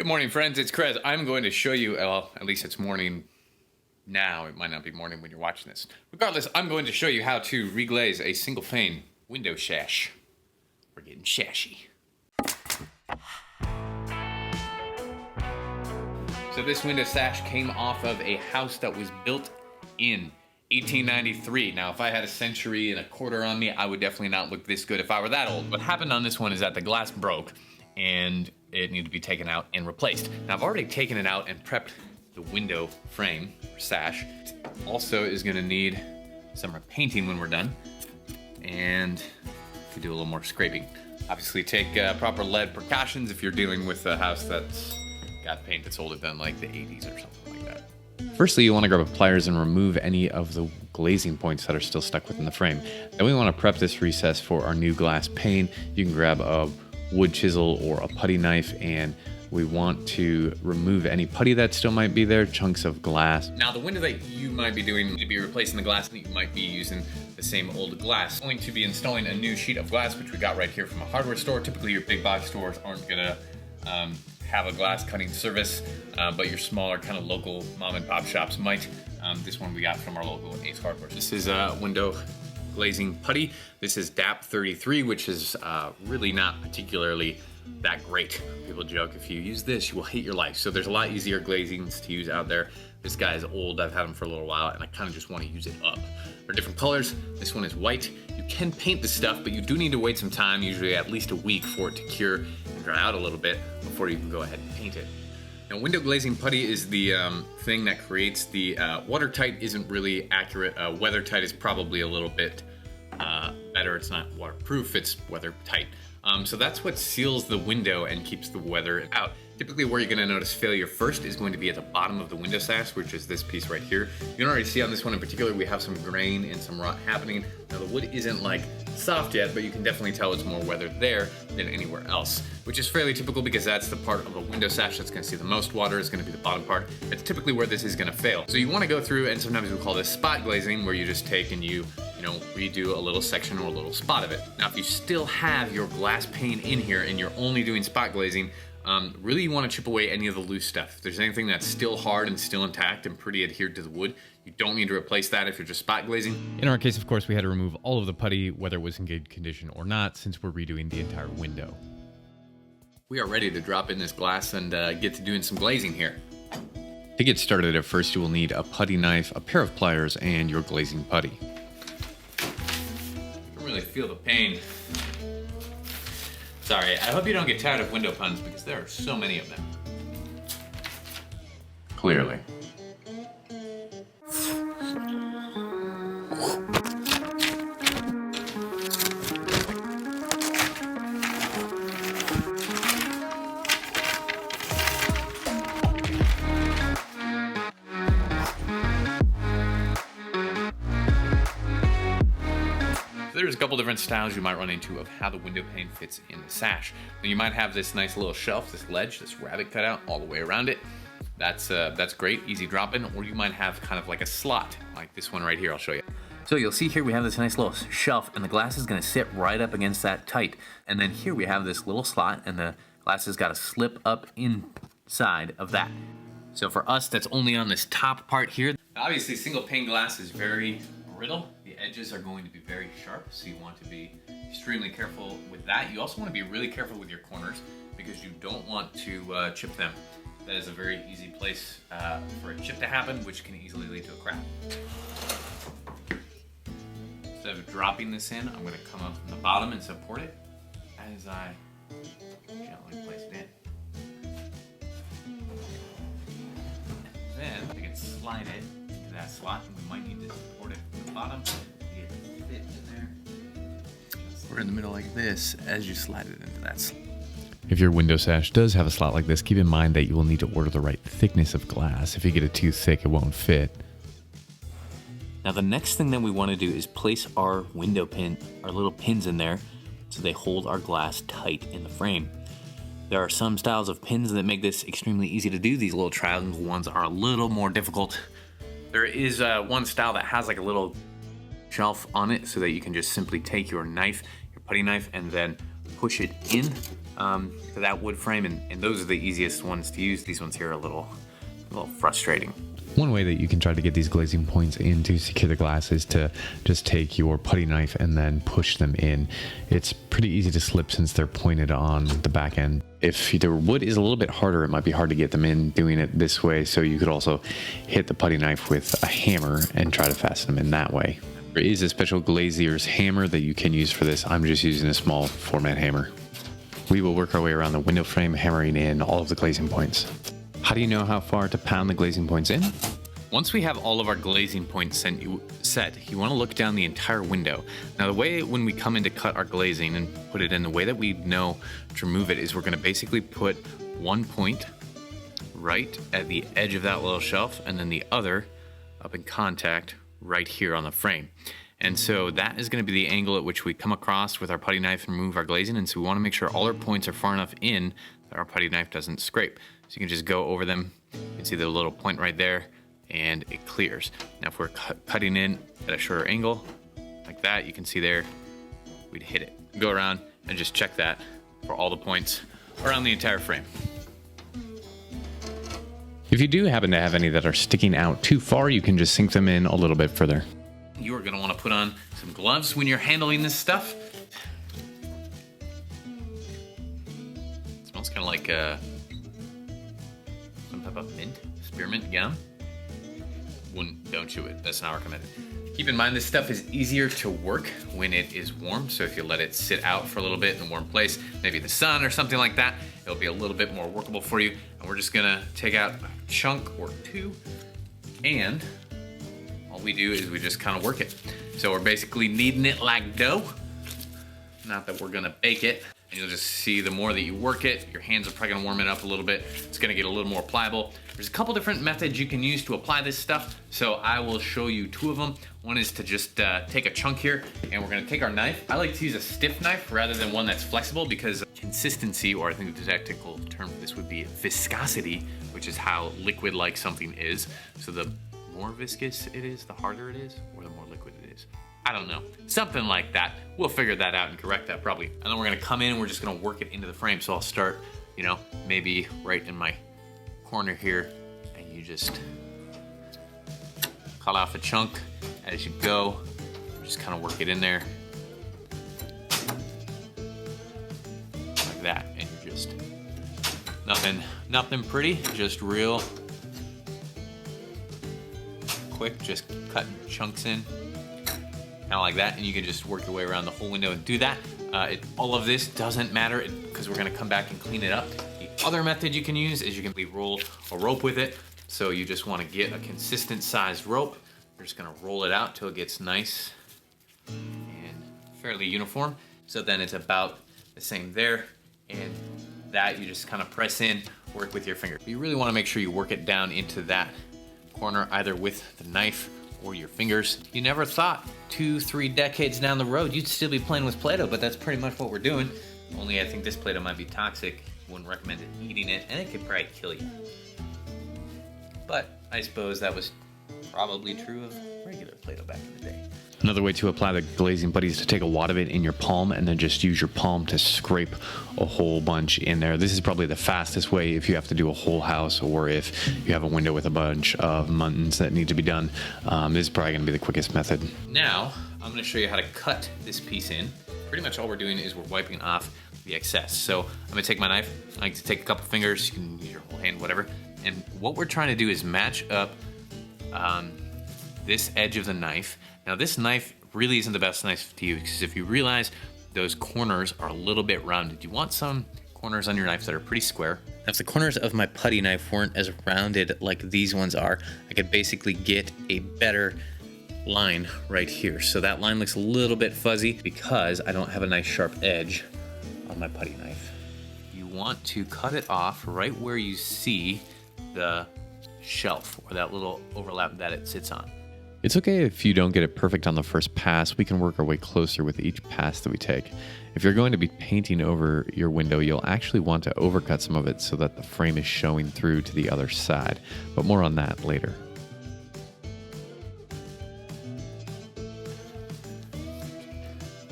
Good morning, friends. It's Chris. I'm going to show you, well, at least it's morning now. It might not be morning when you're watching this. Regardless, I'm going to show you how to reglaze a single pane window sash. We're getting shashy. So this window sash came off of a house that was built in 1893. Now, if I had a century and a quarter on me, I would definitely not look this good if I were that old. What happened on this one is that the glass broke and it needed to be taken out and replaced. Now, I've already taken it out and prepped the window frame or sash. Also is gonna need some repainting when we're done, and we do a little more scraping. Obviously take proper lead precautions if you're dealing with a house that's got paint that's older than like the 80s or something like that. Firstly, you want to grab a pliers and remove any of the glazing points that are still stuck within the frame. Then we want to prep this recess for our new glass pane. You can grab a wood chisel or a putty knife, and we want to remove any putty that still might be there, chunks of glass. Now, the window that you might be doing to be replacing the glass, and you might be using the same old glass. Going to be installing a new sheet of glass, which we got right here from a hardware store. Typically, your big box stores aren't gonna have a glass cutting service, but your smaller kind of local mom and pop shops might. This one we got from our local Ace Hardware. This is window glazing putty. This is DAP 33, which is really not particularly that great. People joke, if you use this, you will hate your life. So there's a lot easier glazings to use out there. This guy is old, I've had him for a little while, and I kind of just want to use it up. There are different colors. This one is white. You can paint this stuff, but you do need to wait some time, usually at least a week, for it to cure and dry out a little bit before you can go ahead and paint it. Now, window glazing putty is the thing that creates the watertight isn't really accurate. Weathertight is probably a little bit better. It's not waterproof, it's weathertight. So that's what seals the window and keeps the weather out. Typically where you're gonna notice failure first is going to be at the bottom of the window sash, which is this piece right here. You can already see on this one in particular, we have some grain and some rot happening. Now the wood isn't like soft yet, but you can definitely tell it's more weathered there than anywhere else, which is fairly typical because that's the part of a window sash that's gonna see the most water, is gonna be the bottom part. It's typically where this is gonna fail. So you wanna go through, and sometimes we call this spot glazing, where you just take and you redo a little section or a little spot of it. Now, if you still have your glass pane in here and you're only doing spot glazing, really you want to chip away any of the loose stuff. If there's anything that's still hard and still intact and pretty adhered to the wood, you don't need to replace that if you're just spot glazing. In our case, of course, we had to remove all of the putty, whether it was in good condition or not, since we're redoing the entire window. We are ready to drop in this glass and get to doing some glazing here. To get started, at first you will need a putty knife, a pair of pliers, and your glazing putty. Really feel the pain. Sorry, I hope you don't get tired of window puns because there are so many of them. Clearly. There's a couple different styles you might run into of how the window pane fits in the sash. Now, you might have this nice little shelf, this ledge, this rabbit cutout all the way around it. That's great, easy drop-in. Or you might have kind of like a slot, like this one right here. I'll show you. So you'll see here we have this nice little shelf, and the glass is going to sit right up against that tight. And then here we have this little slot, and the glass has got to slip up inside of that. So for us, that's only on this top part here. Obviously, single pane glass is very brittle. The edges are going to be very sharp, so you want to be extremely careful with that. You also want to be really careful with your corners because you don't want to chip them. That is a very easy place for a chip to happen, which can easily lead to a crack. Instead of dropping this in, I'm going to come up from the bottom and support it as I gently place it in. Then I can slide it into that slot, and we might need to support it from the bottom. Fit in there. We're in the middle like this as you slide it into that slot. If your window sash does have a slot like this, keep in mind that you will need to order the right thickness of glass. If you get it too thick, it won't fit. Now the next thing that we want to do is place our window pin, our little pins in there, so they hold our glass tight in the frame. There are some styles of pins that make this extremely easy to do. These little triangle ones are a little more difficult. There is one style that has like a little shelf on it so that you can just simply take your knife, your putty knife, and then push it in to that wood frame, and those are the easiest ones to use. These ones here are a little frustrating. One way that you can try to get these glazing points in to secure the glass is to just take your putty knife and then push them in. It's pretty easy to slip since they're pointed on the back end. If the wood is a little bit harder, it might be hard to get them in doing it this way, so you could also hit the putty knife with a hammer and try to fasten them in that way. There is a special glazier's hammer that you can use for this. I'm just using a small format hammer. We will work our way around the window frame, hammering in all of the glazing points. How do you know how far to pound the glazing points in? Once we have all of our glazing points set, you want to look down the entire window. Now the way when we come in to cut our glazing and put it in, the way that we know to remove it is we're going to basically put one point right at the edge of that little shelf and then the other up in contact right here on the frame. And so that is going to be the angle at which we come across with our putty knife and remove our glazing. And so we want to make sure all our points are far enough in that our putty knife doesn't scrape. So you can just go over them. You can see the little point right there and it clears. Now if we're cutting in at a shorter angle like that, you can see there, we'd hit it. Go around and just check that for all the points around the entire frame. If you do happen to have any that are sticking out too far, you can just sink them in a little bit further. You are going to want to put on some gloves when you're handling this stuff. It smells kind of like some type of mint, spearmint gum. Don't chew it, that's not recommended. Keep in mind this stuff is easier to work when it is warm, so if you let it sit out for a little bit in a warm place, maybe the sun or something like that, it'll be a little bit more workable for you. And we're just gonna take out a chunk or two, and all we do is we just kind of work it. So we're basically kneading it like dough. Not that we're gonna bake it. And you'll just see the more that you work it, your hands are probably gonna warm it up a little bit. It's gonna get a little more pliable. There's a couple different methods you can use to apply this stuff. So I will show you two of them. One is to just take a chunk here and we're gonna take our knife. I like to use a stiff knife rather than one that's flexible because consistency, or I think the technical term for this would be viscosity, which is how liquid-like something is. So the more viscous it is, the harder it is, or the more liquid it is. I don't know, something like that. We'll figure that out and correct that probably. And then we're gonna come in and we're just gonna work it into the frame. So I'll start, maybe right in my corner here, and you just cut off a chunk as you go. Just kind of work it in there. Like that, and you just, nothing pretty, just real quick, just cutting chunks in. Kind of like that, and you can just work your way around the whole window and do that. All of this doesn't matter because we're gonna come back and clean it up. The other method you can use is you can roll a rope with it. So you just wanna get a consistent sized rope. You're just gonna roll it out till it gets nice and fairly uniform. So then it's about the same there, and that you just kind of press in, work with your finger. But you really wanna make sure you work it down into that corner, either with the knife or your fingers. You never thought 2-3 decades down the road you'd still be playing with Play-Doh, but that's pretty much what we're doing. Only I think this Play-Doh might be toxic. Wouldn't recommend eating it, and it could probably kill you. But I suppose that was probably true of regular Play-Doh back in the day. Another way to apply the glazing putty is to take a wad of it in your palm and then just use your palm to scrape a whole bunch in there. This is probably the fastest way if you have to do a whole house or if you have a window with a bunch of muntins that need to be done. This is probably going to be the quickest method. Now, I'm going to show you how to cut this piece in. Pretty much all we're doing is we're wiping off the excess. So I'm going to take my knife. I like to take a couple fingers. You can use your whole hand, whatever. And what we're trying to do is match up this edge of the knife. Now this knife really isn't the best knife to use because if you realize those corners are a little bit rounded, you want some corners on your knife that are pretty square. Now if the corners of my putty knife weren't as rounded like these ones are, I could basically get a better line right here. So that line looks a little bit fuzzy because I don't have a nice sharp edge on my putty knife. You want to cut it off right where you see the shelf or that little overlap that it sits on. It's okay if you don't get it perfect on the first pass. We can work our way closer with each pass that we take. If you're going to be painting over your window, you'll actually want to overcut some of it so that the frame is showing through to the other side, but more on that later.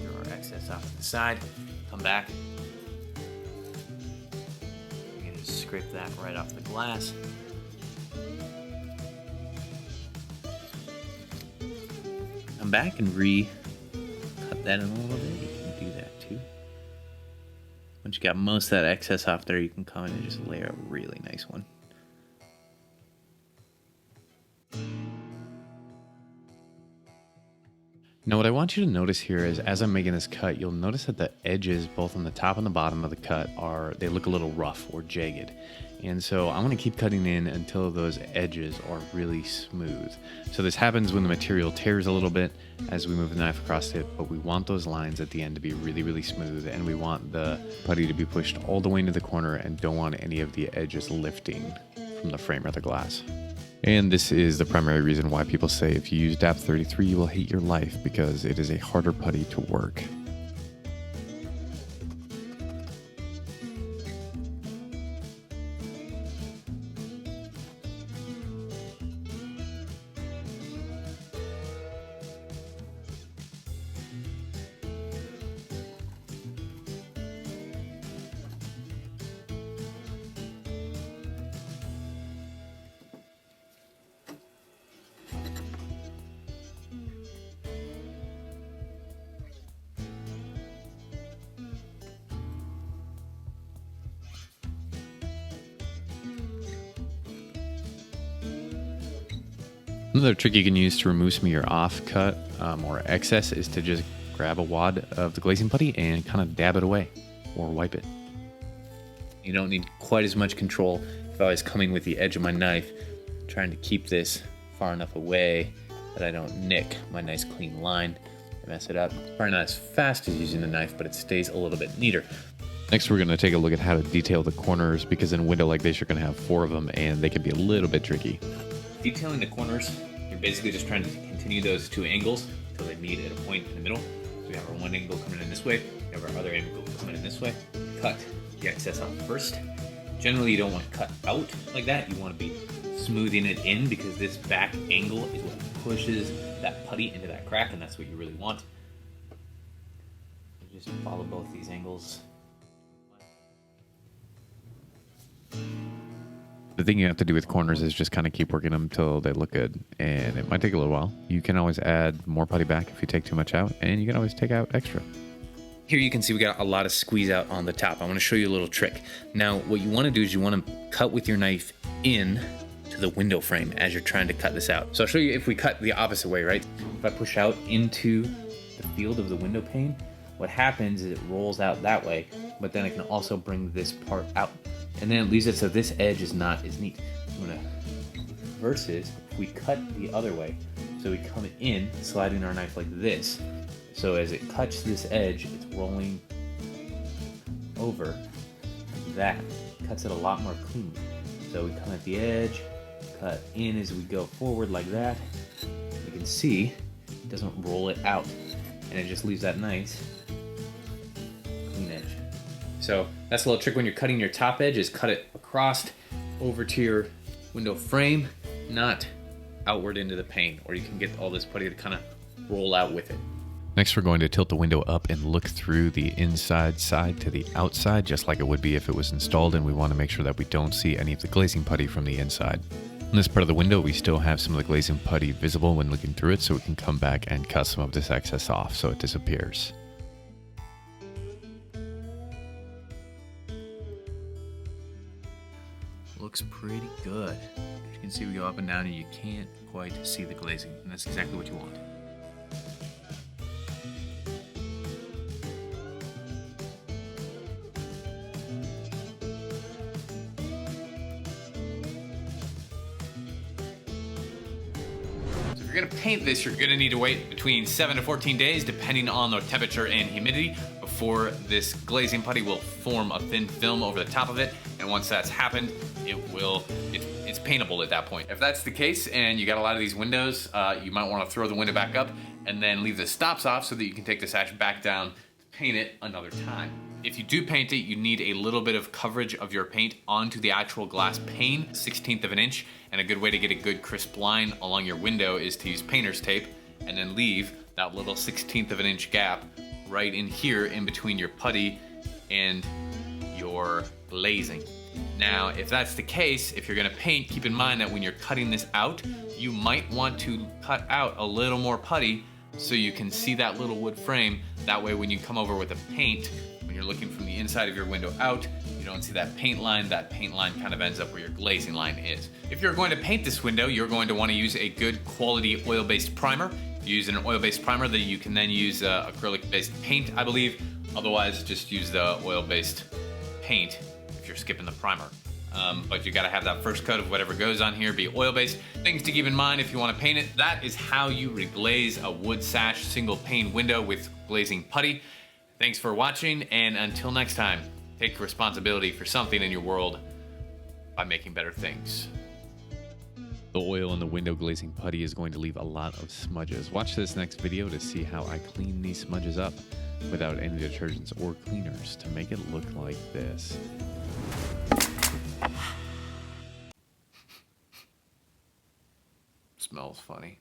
Your excess off to the side, come back, scrape that right off the glass. Come back and cut that in a little bit. You can do that too. Once you got most of that excess off there, you can come in and just layer a really nice one. Now what I want you to notice here is as I'm making this cut, you'll notice that the edges both on the top and the bottom of the cut they look a little rough or jagged. And so I want to keep cutting in until those edges are really smooth. So this happens when the material tears a little bit as we move the knife across it, but we want those lines at the end to be really, really smooth, and we want the putty to be pushed all the way into the corner and don't want any of the edges lifting from the frame or the glass. And this is the primary reason why people say if you use DAP 33, you will hate your life, because it is a harder putty to work. Another trick you can use to remove some of your off cut or excess is to just grab a wad of the glazing putty and kind of dab it away or wipe it. You don't need quite as much control. If I was coming with the edge of my knife, trying to keep this far enough away that I don't nick my nice clean line and mess it up. It's probably not as fast as using the knife, but it stays a little bit neater. Next, we're going to take a look at how to detail the corners, because in a window like this, you're going to have 4 of them and they can be a little bit tricky. Detailing the corners, you're basically just trying to continue those 2 angles until they meet at a point in the middle. So we have our one angle coming in this way, we have our other angle coming in this way. Cut the excess off first. Generally, you don't want to cut out like that. You want to be smoothing it in, because this back angle is what pushes that putty into that crack, and that's what you really want. You just follow both these angles. The thing you have to do with corners is just kind of keep working them until they look good, and it might take a little while. You can always add more putty back if you take too much out, and you can always take out extra. Here you can see we got a lot of squeeze out on the top. I want to show you a little trick. Now what you want to do is you want to cut with your knife in to the window frame as you're trying to cut this out. So I'll show you if we cut the opposite way, right? If I push out into the field of the window pane, what happens is it rolls out that way, but then I can also bring this part out. And then it leaves it so this edge is not as neat. I'm gonna, versus if we cut the other way, so we come in, sliding our knife like this. So as it cuts this edge, it's rolling over. That cuts it a lot more cleanly. So we come at the edge, cut in as we go forward like that. You can see it doesn't roll it out, and it just leaves that nice clean edge. So that's a little trick when you're cutting your top edge, is cut it across over to your window frame, not outward into the pane, or you can get all this putty to kind of roll out with it. Next, we're going to tilt the window up and look through the inside side to the outside, just like it would be if it was installed, and we want to make sure that we don't see any of the glazing putty from the inside. In this part of the window, we still have some of the glazing putty visible when looking through it, so we can come back and cut some of this excess off so it disappears. Looks pretty good. As you can see, we go up and down and you can't quite see the glazing, and that's exactly what you want. So if you're gonna paint this, you're gonna need to wait between 7 to 14 days, depending on the temperature and humidity, before this glazing putty will form a thin film over the top of it. And once that's happened, it's paintable at that point. If that's the case and you got a lot of these windows, you might want to throw the window back up and then leave the stops off so that you can take the sash back down to paint it another time. If you do paint it, you need a little bit of coverage of your paint onto the actual glass pane, 1/16 of an inch, and a good way to get a good crisp line along your window is to use painter's tape and then leave that little 1/16 of an inch gap right in here in between your putty and your glazing. Now, if that's the case, if you're gonna paint, keep in mind that when you're cutting this out, you might want to cut out a little more putty so you can see that little wood frame. That way when you come over with a paint, when you're looking from the inside of your window out, you don't see that paint line. That paint line kind of ends up where your glazing line is. If you're going to paint this window, you're going to want to use a good quality oil-based primer. If you use an oil-based primer, that you can then use acrylic-based paint, I believe. Otherwise, just use the oil-based paint if you're skipping the primer. But you gotta have that first coat of whatever goes on here be oil-based. Things to keep in mind if you wanna paint it, that is how you reglaze a wood sash single pane window with glazing putty. Thanks for watching, and until next time, take responsibility for something in your world by making better things. The oil in the window glazing putty is going to leave a lot of smudges. Watch this next video to see how I clean these smudges up without any detergents or cleaners to make it look like this. Smells funny.